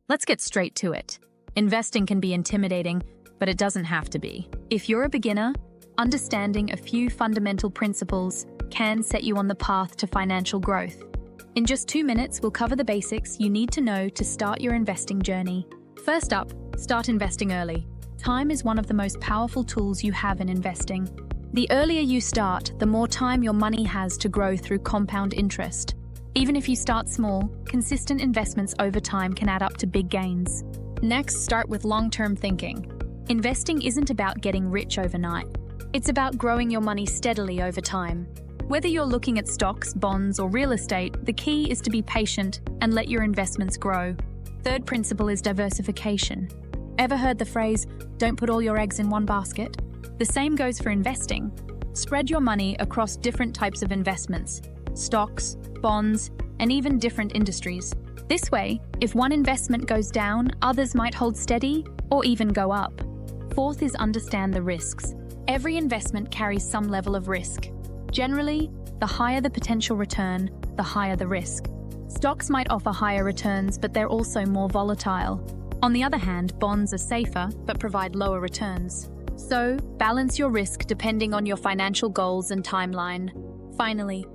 Let's get straight to it. Investing can be intimidating, but it doesn't have to be. If you're a beginner, understanding a few fundamental principles can set you on the path to financial growth. In just 2 minutes, we'll cover the basics you need to know to start your investing journey. First up, start investing early. Time is one of the most powerful tools you have in investing. The earlier you start, the more time your money has to grow through compound interest. Even if you start small, consistent investments over time can add up to big gains. Next, start with long-term thinking. Investing isn't about getting rich overnight. It's about growing your money steadily over time. Whether you're looking at stocks, bonds, or real estate, the key is to be patient and let your investments grow. Third principle is diversification. Ever heard the phrase, "Don't put all your eggs in one basket"? The same goes for investing. Spread your money across different types of investments, stocks, bonds, and even different industries. This way, if one investment goes down, others might hold steady or even go up. Fourth is understand the risks. Every investment carries some level of risk. Generally, the higher the potential return, the higher the risk. Stocks might offer higher returns, but they're also more volatile. On the other hand, bonds are safer, but provide lower returns. So, balance your risk depending on your financial goals and timeline. Finally,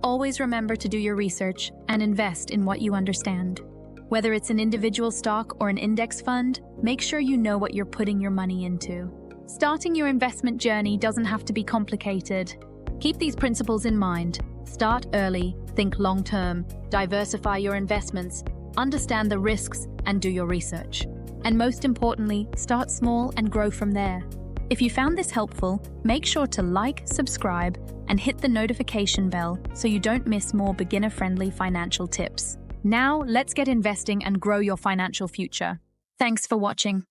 always remember to do your research and invest in what you understand. Whether it's an individual stock or an index fund, make sure you know what you're putting your money into. Starting your investment journey doesn't have to be complicated. Keep these principles in mind. Start early, think long-term, diversify your investments, understand the risks, and do your research. And most importantly, start small and grow from there. If you found this helpful, make sure to like, subscribe, and hit the notification bell so you don't miss more beginner-friendly financial tips. Now, let's get investing and grow your financial future. Thanks for watching.